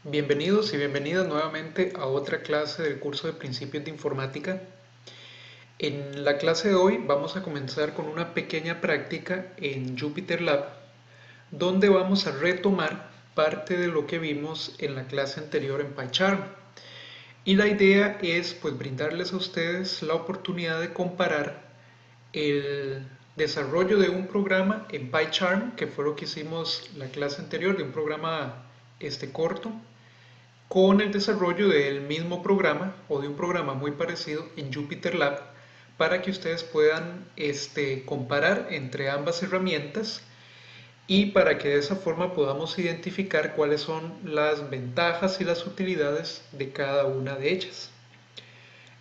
Bienvenidos y bienvenidas nuevamente a otra clase del curso de Principios de Informática. En la clase de hoy vamos a comenzar con una pequeña práctica en JupyterLab, donde vamos a retomar parte de lo que vimos en la clase anterior en PyCharm. Y la idea es pues brindarles a ustedes la oportunidad de comparar el desarrollo de un programa en PyCharm, que fue lo que hicimos la clase anterior, de un programa corto, con el desarrollo del mismo programa o de un programa muy parecido en JupyterLab para que ustedes puedan comparar entre ambas herramientas y para que de esa forma podamos identificar cuáles son las ventajas y las utilidades de cada una de ellas.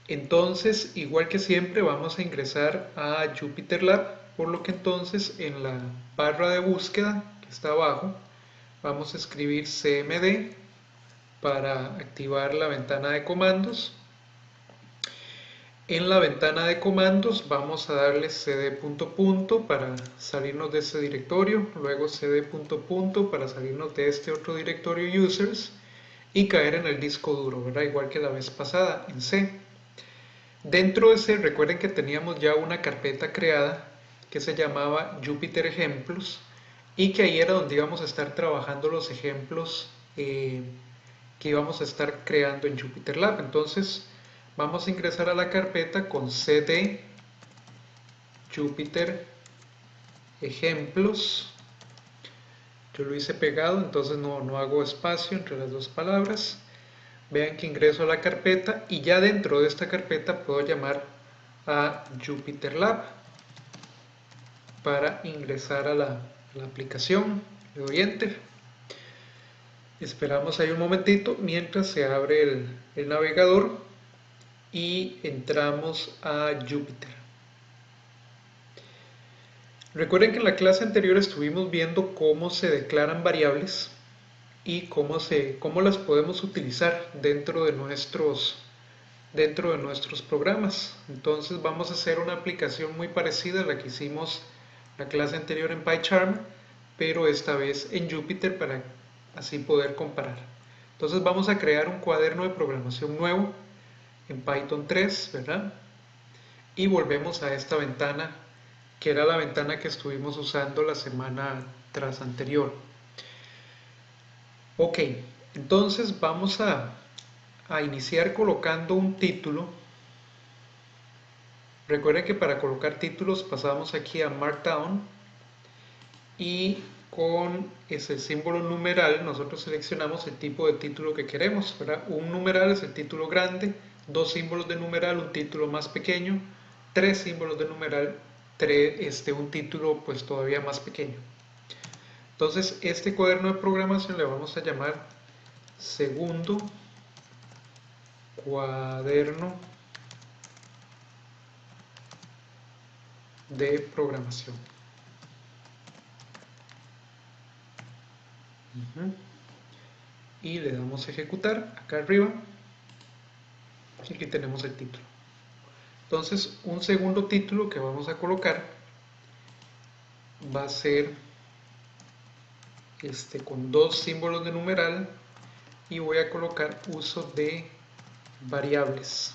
Entonces, igual que siempre, vamos a ingresar a JupyterLab, por lo que entonces en la barra de búsqueda que está abajo vamos a escribir cmd para activar la ventana de comandos. En la ventana de comandos vamos a darle cd punto punto para salirnos de ese directorio, luego cd punto punto para salirnos de este otro directorio users y caer en el disco duro, ¿verdad? Igual que la vez pasada en C. Dentro de C, recuerden que teníamos ya una carpeta creada que se llamaba Jupyter Ejemplos y que ahí era donde íbamos a estar trabajando los ejemplos que íbamos a estar creando en JupyterLab. Entonces vamos a ingresar a la carpeta con cd Jupyter Ejemplos. Yo lo hice pegado, entonces no hago espacio entre las dos palabras. Vean que ingreso a la carpeta y ya dentro de esta carpeta puedo llamar a JupyterLab para ingresar a la aplicación. Le doy Enter. Esperamos ahí un momentito mientras se abre el navegador y entramos a Jupyter. Recuerden que en la clase anterior estuvimos viendo cómo se declaran variables y cómo las podemos utilizar dentro de nuestros programas. Entonces vamos a hacer una aplicación muy parecida a la que hicimos la clase anterior en PyCharm, pero esta vez en Jupyter para así poder comparar. Entonces vamos a crear un cuaderno de programación nuevo en Python 3, ¿verdad? Y volvemos a esta ventana, que era la ventana que estuvimos usando la semana tras anterior. Ok, entonces vamos a iniciar colocando un título. Recuerden que para colocar títulos pasamos aquí a Markdown y con ese símbolo numeral nosotros seleccionamos el tipo de título que queremos, ¿verdad? Un numeral es el título grande, dos símbolos de numeral, un título más pequeño, tres símbolos de numeral, un título pues todavía más pequeño. Entonces este cuaderno de programación le vamos a llamar segundo cuaderno de programación. Y le damos a ejecutar acá arriba y aquí tenemos el título. Entonces un segundo título que vamos a colocar va a ser con dos símbolos de numeral y voy a colocar uso de variables.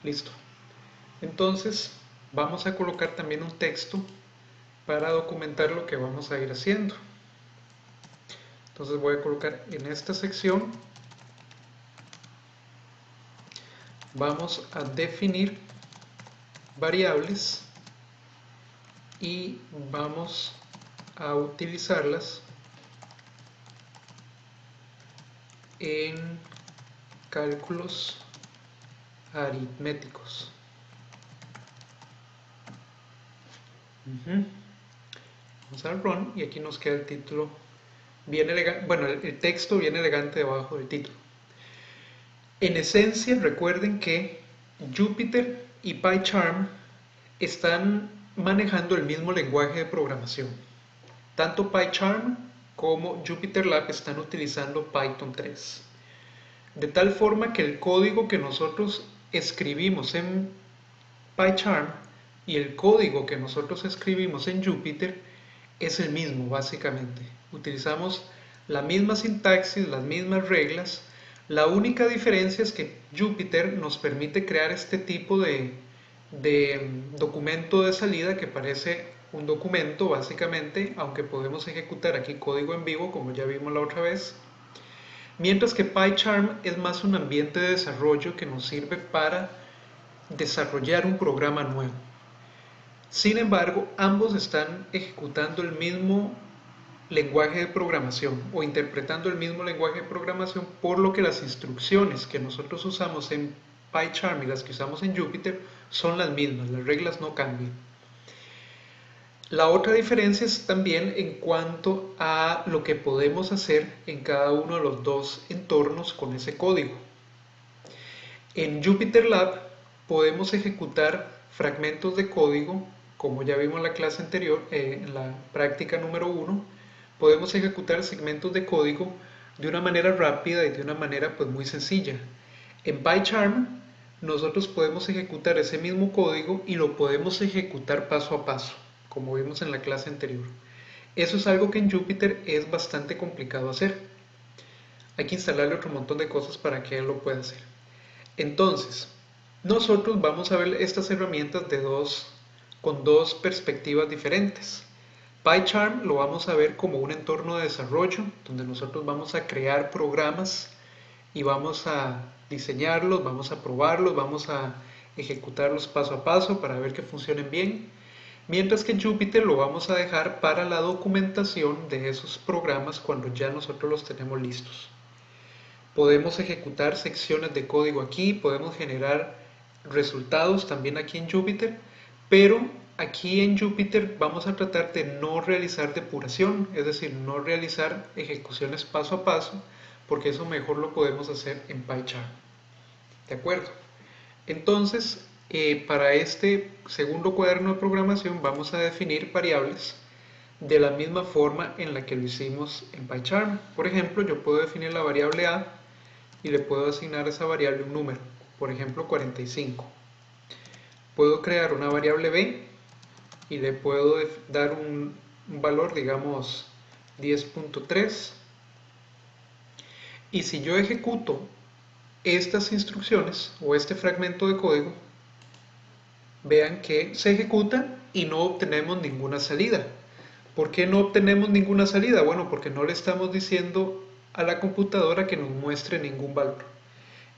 Listo. Entonces vamos a colocar también un texto para documentar lo que vamos a ir haciendo. Entonces voy a colocar en esta sección, vamos a definir variables y vamos a utilizarlas en cálculos aritméticos. Vamos a run y aquí nos queda el título bien elegante, bueno, el texto bien elegante debajo del título. En esencia, recuerden que Jupyter y PyCharm están manejando el mismo lenguaje de programación. Tanto PyCharm como JupyterLab están utilizando Python 3. De tal forma que el código que nosotros escribimos en PyCharm y el código que nosotros escribimos en Jupyter es el mismo básicamente. Utilizamos la misma sintaxis, las mismas reglas. La única diferencia es que Jupyter nos permite crear este tipo de documento de salida que parece un documento básicamente, aunque podemos ejecutar aquí código en vivo como ya vimos la otra vez. Mientras que PyCharm es más un ambiente de desarrollo que nos sirve para desarrollar un programa nuevo. Sin embargo, ambos están ejecutando el mismo lenguaje de programación o interpretando el mismo lenguaje de programación, por lo que las instrucciones que nosotros usamos en PyCharm y las que usamos en Jupyter son las mismas, las reglas no cambian. La otra diferencia es también en cuanto a lo que podemos hacer en cada uno de los dos entornos con ese código. En Jupyter Lab podemos ejecutar fragmentos de código, como ya vimos en la clase anterior, en la práctica número 1, podemos ejecutar segmentos de código de una manera rápida y de una manera pues muy sencilla. En PyCharm nosotros podemos ejecutar ese mismo código y lo podemos ejecutar paso a paso, como vimos en la clase anterior. Eso es algo que en Jupyter es bastante complicado hacer. Hay que instalarle otro montón de cosas para que él lo pueda hacer. Entonces, nosotros vamos a ver estas herramientas con dos perspectivas diferentes. PyCharm lo vamos a ver como un entorno de desarrollo, donde nosotros vamos a crear programas y vamos a diseñarlos, vamos a probarlos, vamos a ejecutarlos paso a paso para ver que funcionen bien. Mientras que Jupyter lo vamos a dejar para la documentación de esos programas cuando ya nosotros los tenemos listos. Podemos ejecutar secciones de código aquí, podemos generar resultados también aquí en Jupyter, pero aquí en Jupyter vamos a tratar de no realizar depuración, es decir, no realizar ejecuciones paso a paso, porque eso mejor lo podemos hacer en PyCharm. ¿De acuerdo? Entonces, para este segundo cuaderno de programación vamos a definir variables de la misma forma en la que lo hicimos en PyCharm. Por ejemplo, yo puedo definir la variable A y le puedo asignar a esa variable un número, por ejemplo 45. Puedo crear una variable B y le puedo dar un valor, digamos 10.3, y si yo ejecuto estas instrucciones o este fragmento de código, vean que se ejecuta y no obtenemos ninguna salida. ¿Por qué no obtenemos ninguna salida? Bueno, porque no le estamos diciendo a la computadora que nos muestre ningún valor.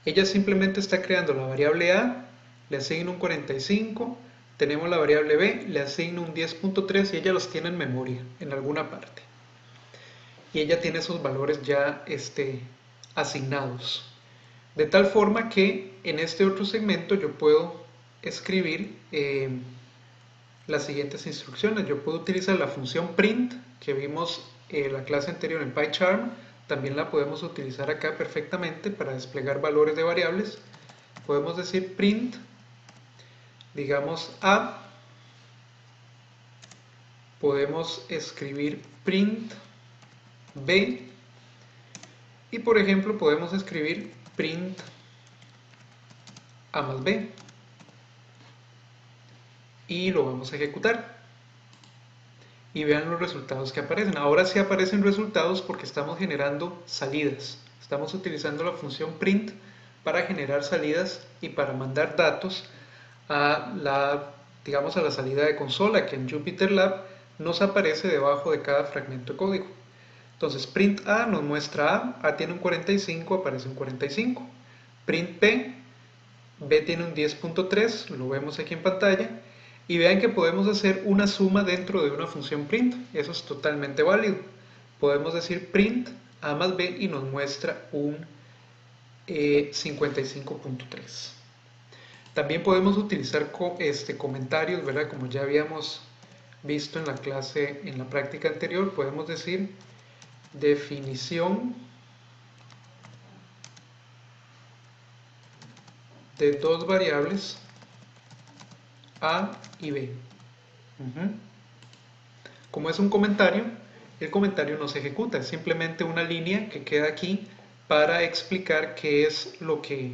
Ella simplemente está creando la variable A, le asigna un 45, tenemos la variable B, le asigna un 10.3 y ella los tiene en memoria, en alguna parte. Y ella tiene esos valores ya asignados. De tal forma que en este otro segmento yo puedo escribir las siguientes instrucciones. Yo puedo utilizar la función print que vimos en la clase anterior en PyCharm. También la podemos utilizar acá perfectamente para desplegar valores de variables. Podemos decir print, digamos A. Podemos escribir print B. Y por ejemplo podemos escribir print A más B. Y lo vamos a ejecutar. Y vean los resultados que aparecen. Ahora sí aparecen resultados porque estamos generando salidas. Estamos utilizando la función print para generar salidas y para mandar datos a digamos, a la salida de consola, que en Jupyter Lab nos aparece debajo de cada fragmento de código. Entonces print A nos muestra A tiene un 45, aparece un 45. Print B tiene un 10.3, lo vemos aquí en pantalla. Y vean que podemos hacer una suma dentro de una función print. Eso es totalmente válido. Podemos decir print A más B y nos muestra un 55.3. También podemos utilizar comentarios, ¿verdad? Como ya habíamos visto en la clase, en la práctica anterior, podemos decir definición de dos variables A y B. Como es un comentario, el comentario no se ejecuta, es simplemente una línea que queda aquí para explicar qué es lo que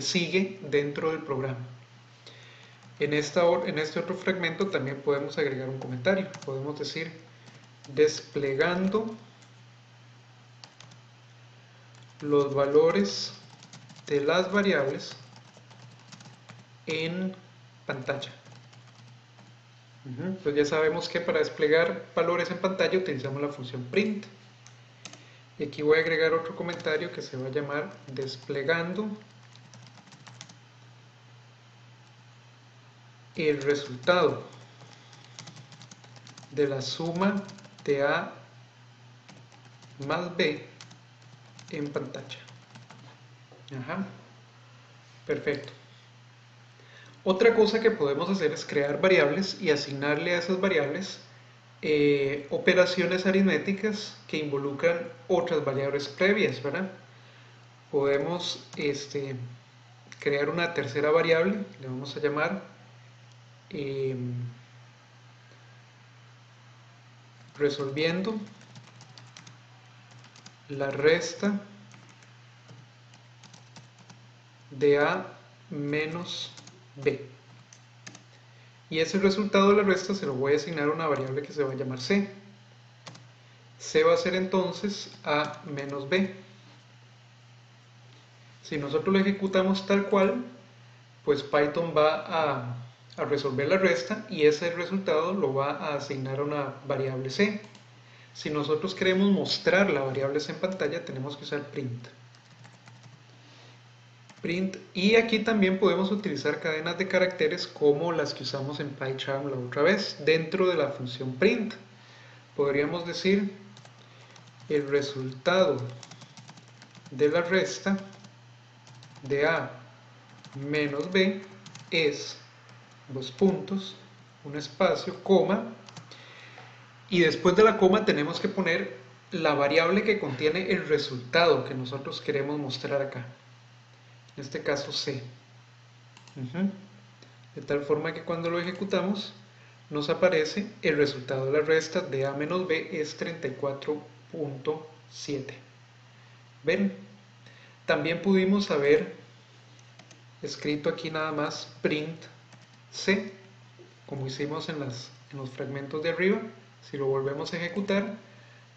sigue dentro del programa. En este otro fragmento también podemos agregar un comentario. Podemos decir desplegando los valores de las variables en pantalla. Entonces ya sabemos que para desplegar valores en pantalla utilizamos la función print. Y aquí voy a agregar otro comentario que se va a llamar desplegando el resultado de la suma de A más B en pantalla. Perfecto. Otra cosa que podemos hacer es crear variables y asignarle a esas variables operaciones aritméticas que involucran otras variables previas, ¿verdad? Podemos crear una tercera variable, le vamos a llamar resolviendo la resta de A menos B. Y ese resultado de la resta se lo voy a asignar a una variable que se va a llamar C. C va a ser entonces A menos B. Si nosotros lo ejecutamos tal cual, pues Python va a resolver la resta y ese resultado lo va a asignar a una variable C. Si nosotros queremos mostrar la variable C en pantalla, tenemos que usar print. Y aquí también podemos utilizar cadenas de caracteres como las que usamos en PyCharm la otra vez, dentro de la función print. Podríamos decir el resultado de la resta de A menos B es dos puntos, un espacio, coma, y después de la coma tenemos que poner la variable que contiene el resultado que nosotros queremos mostrar acá. En este caso C. De tal forma que cuando lo ejecutamos nos aparece el resultado de la resta de A menos B es 34.7. ¿Ven? También pudimos haber escrito aquí nada más print C, como hicimos en los fragmentos de arriba. Si lo volvemos a ejecutar,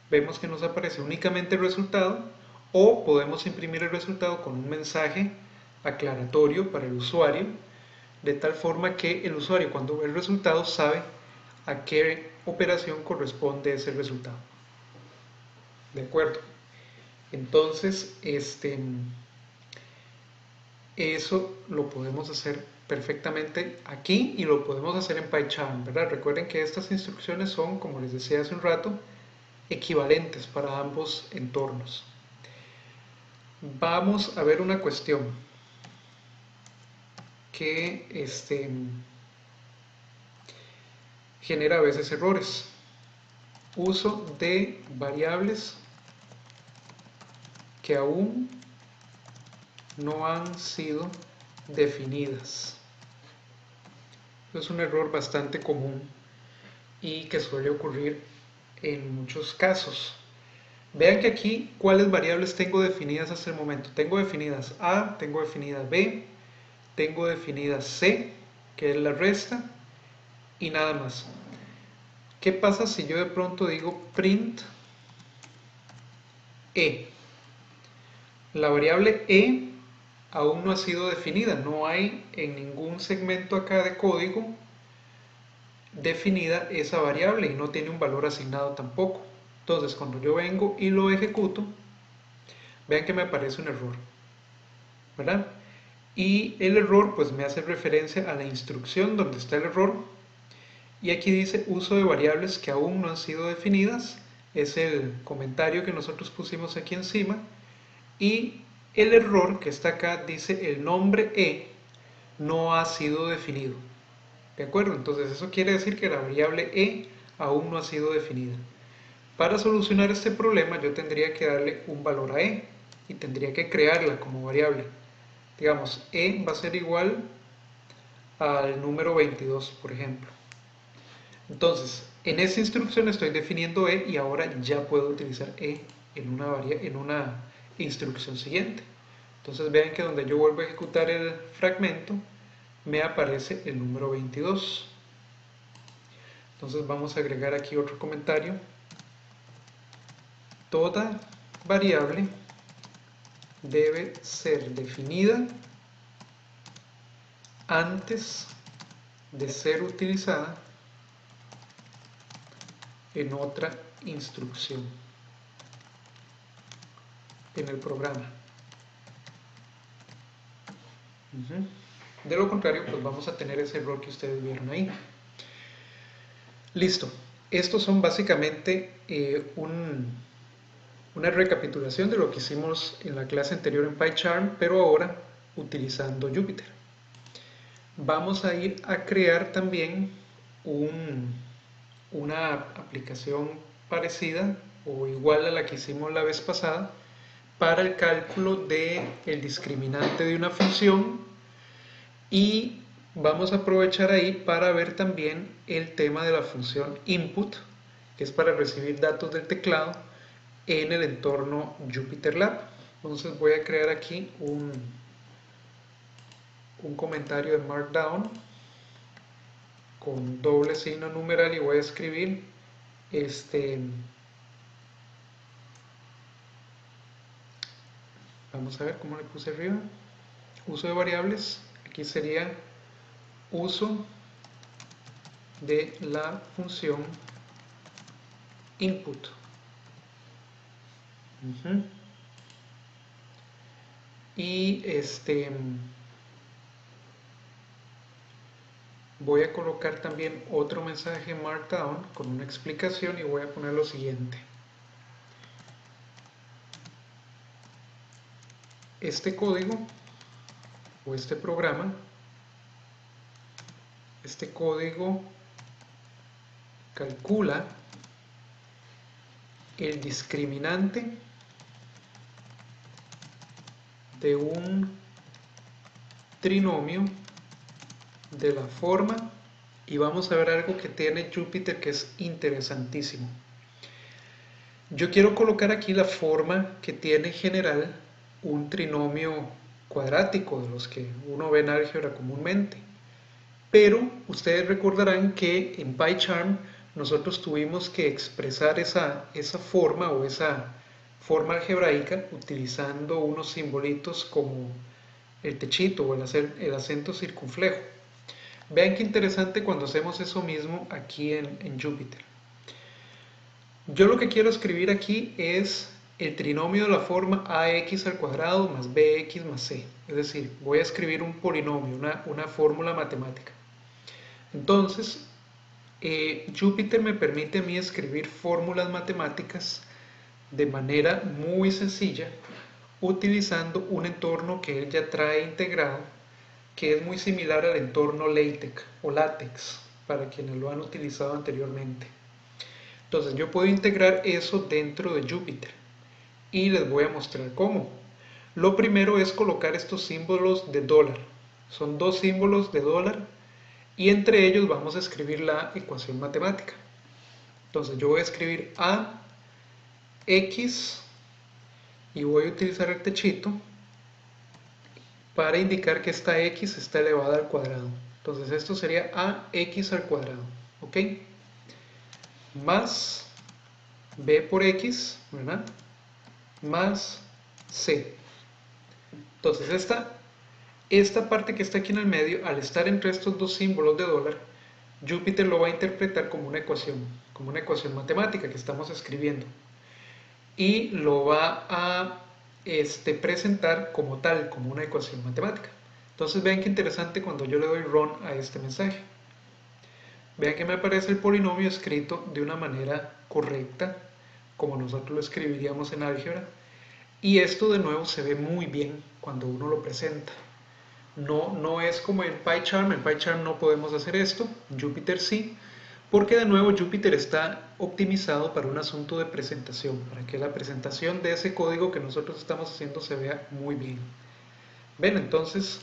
vemos que nos aparece únicamente el resultado, o podemos imprimir el resultado con un mensaje aclaratorio para el usuario, de tal forma que el usuario cuando ve el resultado sabe a qué operación corresponde ese resultado. ¿De acuerdo? Entonces, eso lo podemos hacer perfectamente aquí y lo podemos hacer en PyCharm, ¿verdad? Recuerden que estas instrucciones son, como les decía hace un rato, equivalentes para ambos entornos. Vamos a ver una cuestión que genera a veces errores. Uso de variables que aún no han sido definidas. Es un error bastante común y que suele ocurrir en muchos casos. Vean que aquí, ¿cuáles variables tengo definidas hasta el momento? Tengo definidas A, tengo definida B, tengo definida C, que es la resta, y nada más. ¿Qué pasa si yo de pronto digo print E? La variable E aún no ha sido definida, no hay en ningún segmento acá de código definida esa variable y no tiene un valor asignado tampoco. Entonces cuando yo vengo y lo ejecuto, vean que me aparece un error, ¿verdad? Y el error pues me hace referencia a la instrucción donde está el error, y aquí dice uso de variables que aún no han sido definidas, es el comentario que nosotros pusimos aquí encima, y el error que está acá dice el nombre E no ha sido definido. ¿De acuerdo? Entonces eso quiere decir que la variable E aún no ha sido definida. Para solucionar este problema yo tendría que darle un valor a E y tendría que crearla como variable. Digamos, E va a ser igual al número 22, por ejemplo. Entonces, en esta instrucción estoy definiendo E y ahora ya puedo utilizar E en una instrucción siguiente. Entonces vean que donde yo vuelvo a ejecutar el fragmento, me aparece el número 22. Entonces vamos a agregar aquí otro comentario toda variable debe ser definida antes de ser utilizada en otra instrucción en el programa. De lo contrario, pues vamos a tener ese error que ustedes vieron ahí. Listo. Estos son básicamente una recapitulación de lo que hicimos en la clase anterior en PyCharm, pero ahora utilizando Jupyter. Vamos a ir a crear también una aplicación parecida o igual a la que hicimos la vez pasada para el cálculo del discriminante de una función, y vamos a aprovechar ahí para ver también el tema de la función input, que es para recibir datos del teclado en el entorno JupyterLab. Entonces voy a crear aquí un comentario de Markdown con doble signo numeral y voy a escribir vamos a ver cómo le puse arriba, uso de variables. Aquí sería uso de la función input. Y voy a colocar también otro mensaje en Markdown con una explicación y voy a poner lo siguiente. Este código o este programa, este código calcula el discriminante de un trinomio de la forma, y vamos a ver algo que tiene Jupyter que es interesantísimo. Yo quiero colocar aquí la forma que tiene en general un trinomio cuadrático, de los que uno ve en álgebra comúnmente. Pero ustedes recordarán que en PyCharm nosotros tuvimos que expresar esa forma o esa forma algebraica utilizando unos simbolitos como el techito o el acento circunflejo. Vean qué interesante cuando hacemos eso mismo aquí en Jupyter. Yo lo que quiero escribir aquí es el trinomio de la forma ax al cuadrado más bx más c. Es decir, voy a escribir un polinomio, una fórmula matemática. Entonces, Jupyter me permite a mí escribir fórmulas matemáticas de manera muy sencilla, utilizando un entorno que él ya trae integrado, que es muy similar al entorno LaTeX o LaTeX, para quienes lo han utilizado anteriormente. Entonces yo puedo integrar eso dentro de Jupyter y les voy a mostrar cómo. Lo primero es colocar estos símbolos de dólar. Son dos símbolos de dólar y entre ellos vamos a escribir la ecuación matemática. Entonces yo voy a escribir a x y voy a utilizar el techito para indicar que esta x está elevada al cuadrado. Entonces esto sería ax al cuadrado, ¿ok? Más b por x, ¿verdad? Más c. Entonces esta parte que está aquí en el medio, al estar entre estos dos símbolos de dólar, Jupyter lo va a interpretar como una ecuación matemática que estamos escribiendo. Y lo va a presentar como tal, como una ecuación matemática. Entonces vean qué interesante cuando yo le doy run a este mensaje. Vean que me aparece el polinomio escrito de una manera correcta, como nosotros lo escribiríamos en álgebra. Y esto de nuevo se ve muy bien cuando uno lo presenta. No es como en PyCharm no podemos hacer esto, en Jupyter sí, porque de nuevo Jupyter está optimizado para un asunto de presentación, para que la presentación de ese código que nosotros estamos haciendo se vea muy bien. Ven, entonces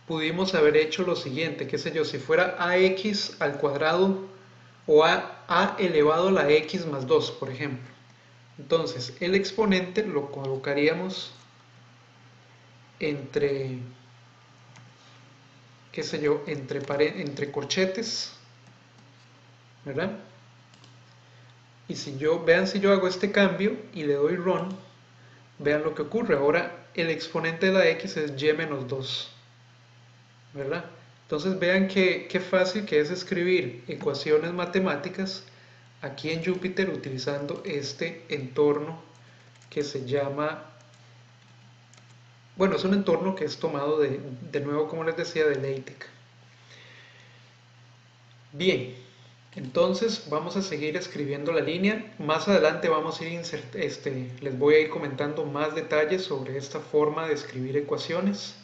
pudimos haber hecho lo siguiente, qué sé yo, si fuera ax al cuadrado o a elevado a la x más 2, por ejemplo. Entonces el exponente lo colocaríamos entre, qué sé yo, entre corchetes, ¿verdad? Y vean si yo hago este cambio y le doy run, vean lo que ocurre. Ahora el exponente de la x es y menos 2, ¿verdad? Entonces vean qué fácil que es escribir ecuaciones matemáticas aquí en Jupyter utilizando este entorno que se llama, bueno, es un entorno que es tomado de nuevo, como les decía, de LaTeX. Bien, entonces vamos a seguir escribiendo la línea. Más adelante vamos a ir les voy a ir comentando más detalles sobre esta forma de escribir ecuaciones.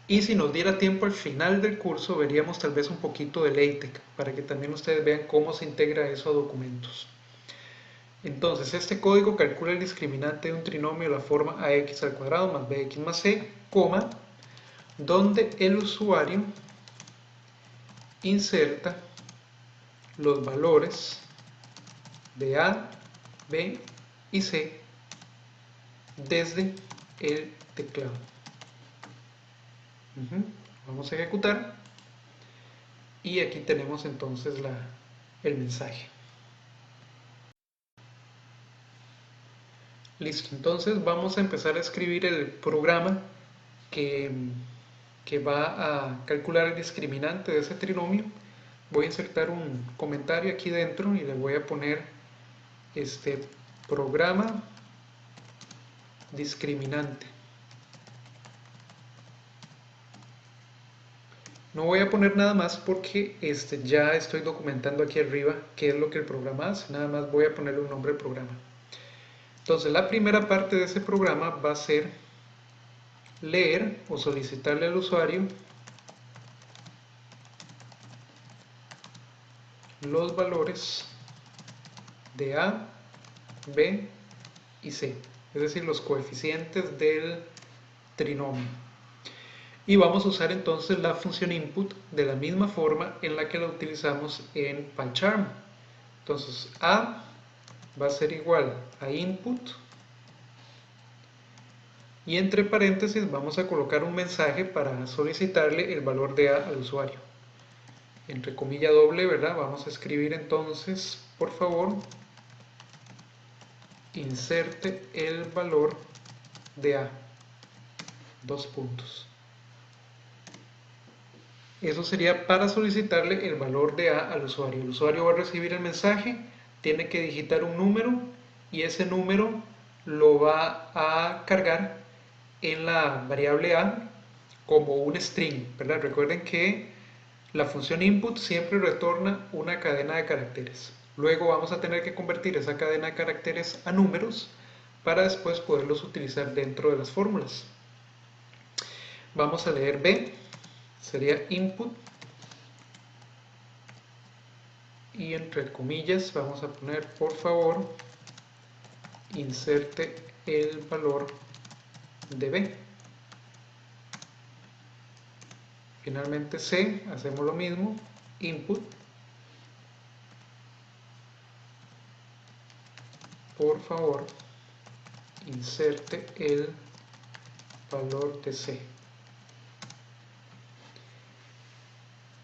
Y si nos diera tiempo al final del curso, veríamos tal vez un poquito de LaTeX, para que también ustedes vean cómo se integra eso a documentos. Entonces, este código calcula el discriminante de un trinomio de la forma ax al cuadrado más bx más c, coma, donde el usuario inserta los valores de a, b y c desde el teclado. Vamos a ejecutar y aquí tenemos entonces el mensaje. Listo, entonces vamos a empezar a escribir el programa que va a calcular el discriminante de ese trinomio. Voy a insertar un comentario aquí dentro y le voy a poner este programa discriminante. No voy a poner nada más porque ya estoy documentando aquí arriba qué es lo que el programa hace. Nada más voy a ponerle un nombre al programa. Entonces la primera parte de ese programa va a ser leer o solicitarle al usuario los valores de A, B y C, es decir, los coeficientes del trinomio. Y vamos a usar entonces la función input de la misma forma en la que la utilizamos en PyCharm. Entonces A va a ser igual a input y entre paréntesis vamos a colocar un mensaje para solicitarle el valor de A al usuario. Entre comilla doble, ¿verdad? Vamos a escribir entonces, por favor, inserte el valor de A. Dos puntos. Eso sería para solicitarle el valor de A al usuario. El usuario va a recibir el mensaje, tiene que digitar un número y ese número lo va a cargar en la variable A como un string, ¿verdad? Recuerden que la función input siempre retorna una cadena de caracteres. Luego vamos a tener que convertir esa cadena de caracteres a números para después poderlos utilizar dentro de las fórmulas. Vamos a leer B, sería input, y entre comillas vamos a poner, por favor, inserte el valor de B. Finalmente C, hacemos lo mismo, input, por favor, inserte el valor de C.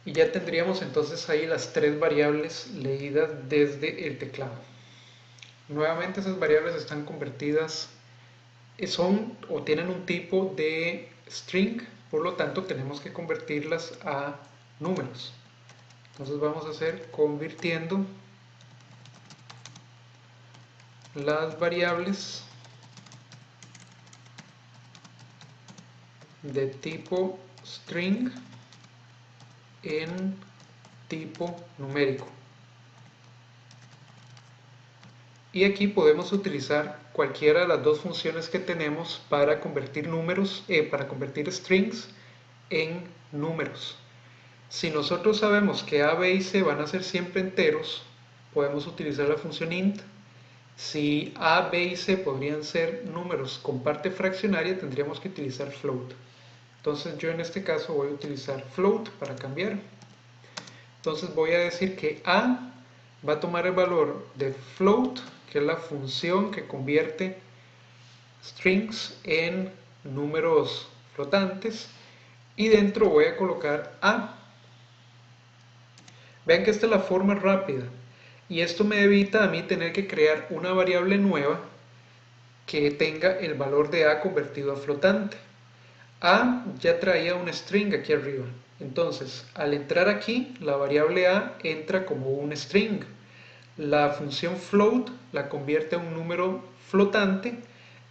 Y ya tendríamos entonces ahí las tres variables leídas desde el teclado. Nuevamente esas variables están convertidas, son o tienen un tipo de string, por lo tanto tenemos que convertirlas a números. Entonces vamos a hacer convirtiendo las variables de tipo string en tipo numérico. Y aquí podemos utilizar cualquiera de las dos funciones que tenemos para convertir para convertir strings en números. Si nosotros sabemos que A, B y C van a ser siempre enteros, podemos utilizar la función int. Si A, B y C podrían ser números con parte fraccionaria, tendríamos que utilizar float. Entonces yo en este caso voy a utilizar float para cambiar. Entonces voy a decir que A va a tomar el valor de float, que es la función que convierte strings en números flotantes, y dentro voy a colocar A. Vean que esta es la forma rápida. Y esto me evita a mí tener que crear una variable nueva que tenga el valor de A convertido a flotante. A ya traía un string aquí arriba. Entonces, al entrar aquí, la variable A entra como un string. La función float la convierte en un número flotante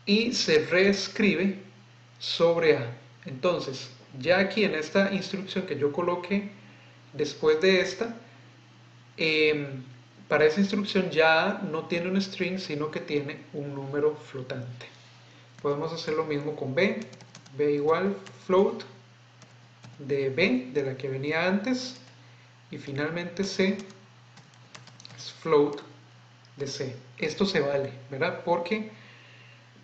y se reescribe sobre A. Entonces, ya aquí en esta instrucción que yo coloqué después de esta, para esa instrucción ya A no tiene un string, sino que tiene un número flotante. Podemos hacer lo mismo con B. B igual float de B, de la que venía antes, y finalmente C es float de C. Esto se vale, ¿verdad? Porque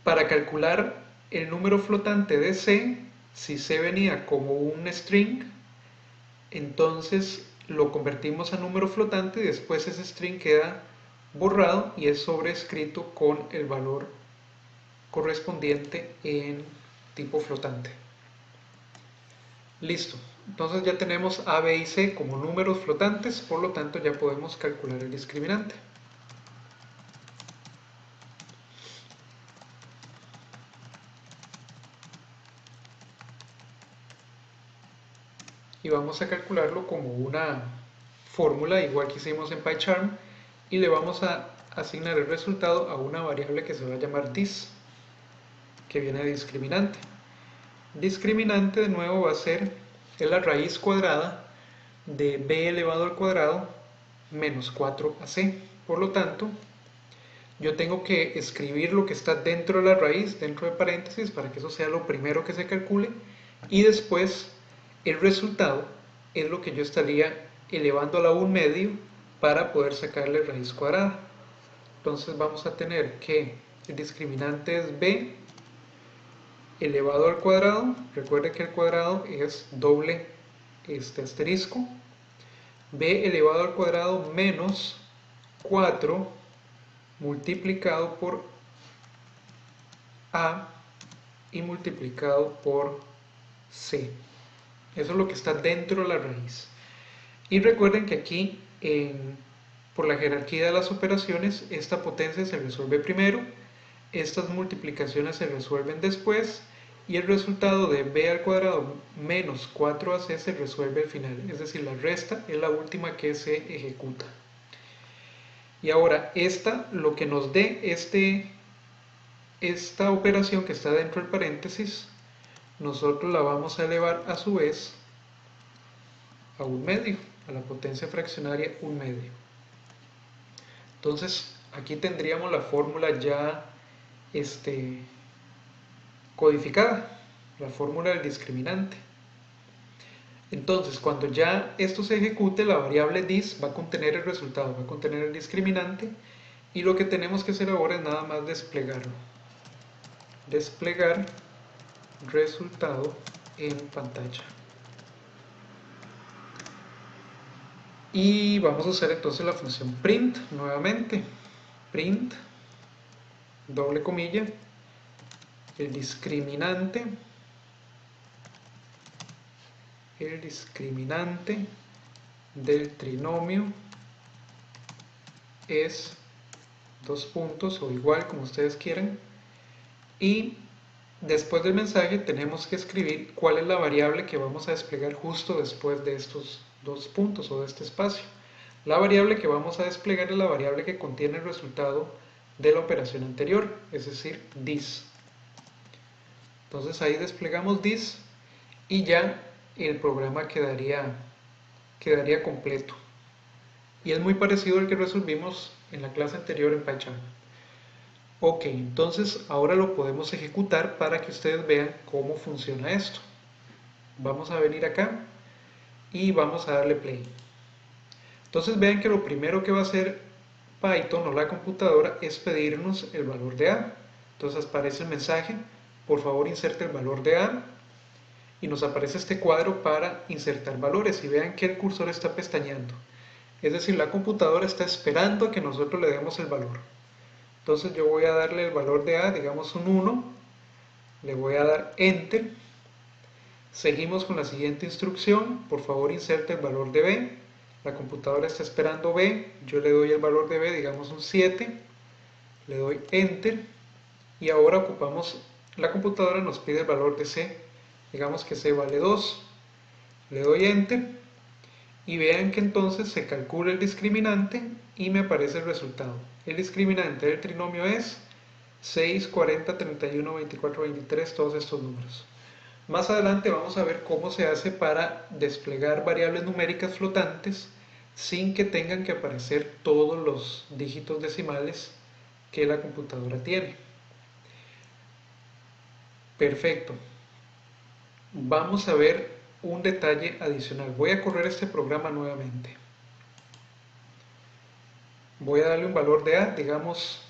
para calcular el número flotante de C, si C venía como un string, entonces lo convertimos a número flotante y después ese string queda borrado y es sobrescrito con el valor correspondiente en tipo flotante. Listo. Entonces ya tenemos A, B y C como números flotantes, por lo tanto ya podemos calcular el discriminante. Y vamos a calcularlo como una fórmula, igual que hicimos en PyCharm, y le vamos a asignar el resultado a una variable que se va a llamar dis, que viene de discriminante. Discriminante de nuevo va a ser la raíz cuadrada de b elevado al cuadrado menos 4ac. Por lo tanto, yo tengo que escribir lo que está dentro de la raíz, dentro de paréntesis, para que eso sea lo primero que se calcule, y después el resultado es lo que yo estaría elevando a la 1 medio para poder sacarle raíz cuadrada. Entonces vamos a tener que el discriminante es b elevado al cuadrado. Recuerde que el cuadrado es doble asterisco. B elevado al cuadrado menos 4 multiplicado por A y multiplicado por C. Eso es lo que está dentro de la raíz. Y recuerden que aquí, por la jerarquía de las operaciones, esta potencia se resuelve primero, estas multiplicaciones se resuelven después, y el resultado de b al cuadrado menos 4ac se resuelve al final, es decir, la resta es la última que se ejecuta. Y ahora, lo que nos dé esta operación que está dentro del paréntesis, nosotros la vamos a elevar a su vez a 1 medio, a la potencia fraccionaria 1 medio. Entonces, aquí tendríamos la fórmula ya codificada, la fórmula del discriminante. Entonces, cuando ya esto se ejecute, la variable dis va a contener el resultado, va a contener el discriminante, y lo que tenemos que hacer ahora es nada más desplegarlo. Desplegar resultado en pantalla. Y vamos a usar entonces la función print nuevamente. Print, doble comilla, el discriminante del trinomio es 2 puntos o igual, como ustedes quieran, y después del mensaje tenemos que escribir cuál es la variable que vamos a desplegar justo después de estos 2 puntos o de este espacio. La variable que vamos a desplegar es la variable que contiene el resultado de la operación anterior, es decir, dis. Entonces ahí desplegamos dis y ya el programa quedaría completo. Y es muy parecido al que resolvimos en la clase anterior en PyCharm. Ok, entonces ahora lo podemos ejecutar para que ustedes vean cómo funciona esto. Vamos a venir acá y vamos a darle play. Entonces vean que lo primero que va a hacer Python o la computadora es pedirnos el valor de A. Entonces aparece el mensaje, por favor inserte el valor de A, y nos aparece este cuadro para insertar valores, y vean que el cursor está pestañeando. Es decir, la computadora está esperando a que nosotros le demos el valor. Entonces yo voy a darle el valor de A, digamos un 1, le voy a dar Enter. Seguimos con la siguiente instrucción, por favor inserte el valor de B, La computadora está esperando B, yo le doy el valor de B, digamos un 7, le doy Enter y ahora ocupamos, la computadora nos pide el valor de C, digamos que C vale 2, le doy Enter y vean que entonces se calcula el discriminante y me aparece el resultado. El discriminante del trinomio es 6, 40, 31, 24, 23, todos estos números. Más adelante vamos a ver cómo se hace para desplegar variables numéricas flotantes sin que tengan que aparecer todos los dígitos decimales que la computadora tiene. Perfecto. Vamos a ver un detalle adicional. Voy a correr este programa nuevamente. Voy a darle un valor de A, digamos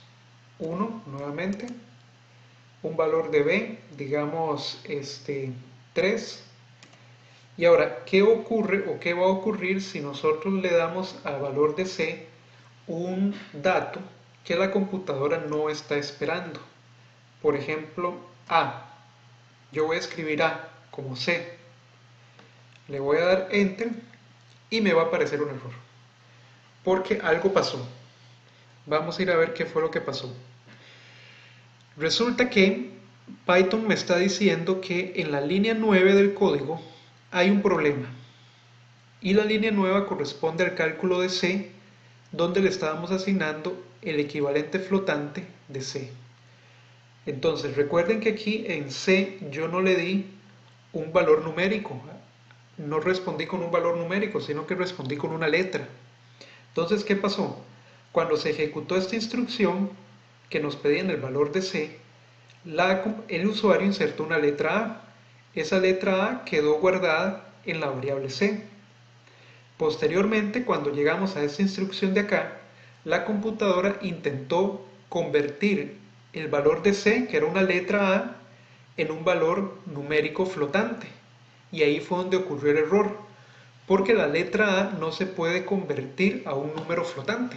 1 nuevamente. Un valor de B, digamos 3. Y ahora, ¿qué ocurre o qué va a ocurrir si nosotros le damos al valor de C un dato que la computadora no está esperando? Por ejemplo, A. Yo voy a escribir A como C. Le voy a dar Enter y me va a aparecer un error. Porque algo pasó. Vamos a ir a ver qué fue lo que pasó. Resulta que Python me está diciendo que en la línea 9 del código hay un problema. Y la línea nueva corresponde al cálculo de C, donde le estábamos asignando el equivalente flotante de C. Entonces, recuerden que aquí en C yo no le di un valor numérico. No respondí con un valor numérico, sino que respondí con una letra. Entonces, ¿qué pasó? Cuando se ejecutó esta instrucción que nos pedían el valor de C, el usuario insertó una letra A. Esa letra A quedó guardada en la variable C. Posteriormente, cuando llegamos a esta instrucción de acá, la computadora intentó convertir el valor de C, que era una letra A, en un valor numérico flotante. Y ahí fue donde ocurrió el error, porque la letra A no se puede convertir a un número flotante.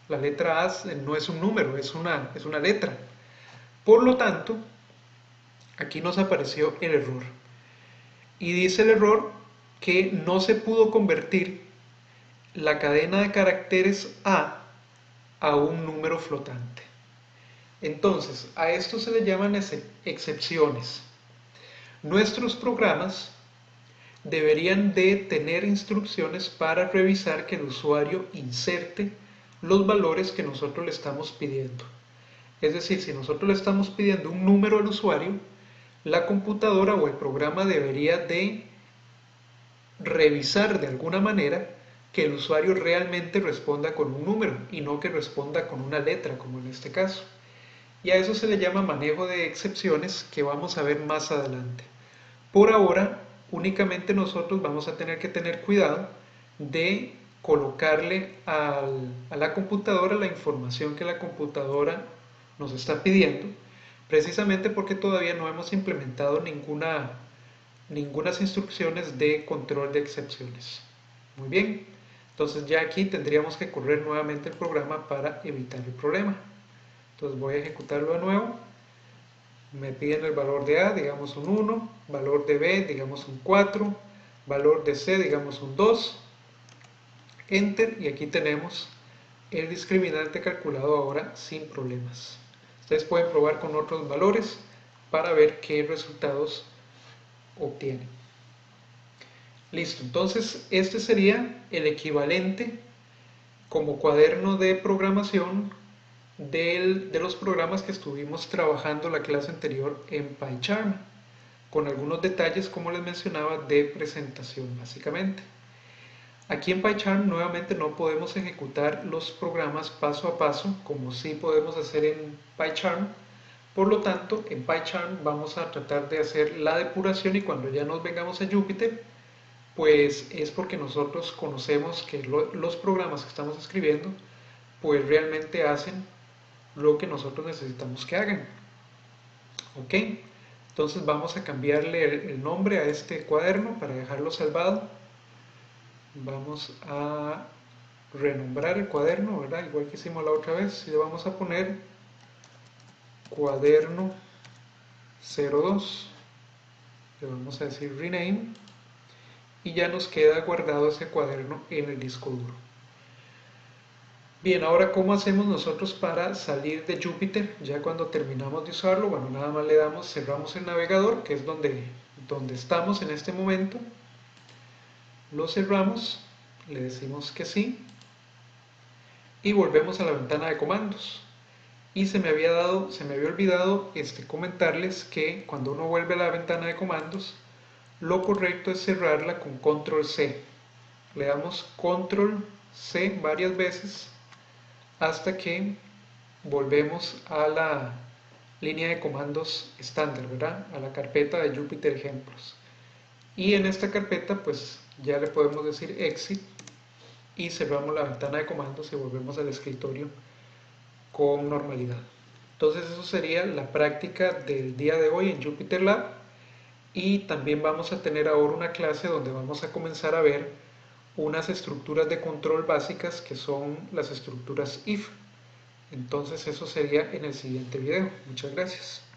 La letra A no es un número, es una letra. Por lo tanto, aquí nos apareció el error. Y dice el error que no se pudo convertir la cadena de caracteres a un número flotante. Entonces, a esto se le llaman excepciones. Nuestros programas deberían de tener instrucciones para revisar que el usuario inserte los valores que nosotros le estamos pidiendo. Es decir, si nosotros le estamos pidiendo un número al usuario, la computadora o el programa debería de revisar de alguna manera que el usuario realmente responda con un número y no que responda con una letra, como en este caso. Y a eso se le llama manejo de excepciones, que vamos a ver más adelante. Por ahora, únicamente nosotros vamos a tener que tener cuidado de colocarle a la computadora la información que la computadora nos está pidiendo, precisamente porque todavía no hemos implementado ningunas instrucciones de control de excepciones. Muy bien, entonces ya aquí tendríamos que correr nuevamente el programa para evitar el problema. Entonces voy a ejecutarlo de nuevo. Me piden el valor de A, digamos un 1, valor de B, digamos un 4, valor de C, digamos un 2, Enter, y aquí tenemos el discriminante calculado ahora sin problemas. Ustedes pueden probar con otros valores para ver qué resultados obtienen. Listo, entonces este sería el equivalente como cuaderno de programación de los programas que estuvimos trabajando la clase anterior en PyCharm, con algunos detalles, como les mencionaba, de presentación básicamente. Aquí en PyCharm nuevamente no podemos ejecutar los programas paso a paso como sí podemos hacer en PyCharm. Por lo tanto, en PyCharm vamos a tratar de hacer la depuración, y cuando ya nos vengamos a Jupyter, pues es porque nosotros conocemos que los programas que estamos escribiendo pues realmente hacen lo que nosotros necesitamos que hagan. Ok, entonces vamos a cambiarle el nombre a este cuaderno para dejarlo salvado. Vamos a renombrar el cuaderno, ¿verdad? Igual que hicimos la otra vez. Y le vamos a poner cuaderno 02. Le vamos a decir rename. y ya nos queda guardado ese cuaderno en el disco duro. Bien, ahora ¿cómo hacemos nosotros para salir de Jupyter? Ya cuando terminamos de usarlo, bueno, nada más le damos, cerramos el navegador, que es donde estamos en este momento, lo cerramos, le decimos que sí, y volvemos a la ventana de comandos. Y se me había olvidado comentarles que cuando uno vuelve a la ventana de comandos, lo correcto es cerrarla con control C. Le damos control C varias veces hasta que volvemos a la línea de comandos estándar, ¿verdad? A la carpeta de Jupyter Ejemplos. Y en esta carpeta pues ya le podemos decir exit y cerramos la ventana de comandos y volvemos al escritorio con normalidad. Entonces eso sería la práctica del día de hoy en Jupyter Lab, y también vamos a tener ahora una clase donde vamos a comenzar a ver unas estructuras de control básicas que son las estructuras if. Entonces eso sería en el siguiente video. Muchas gracias.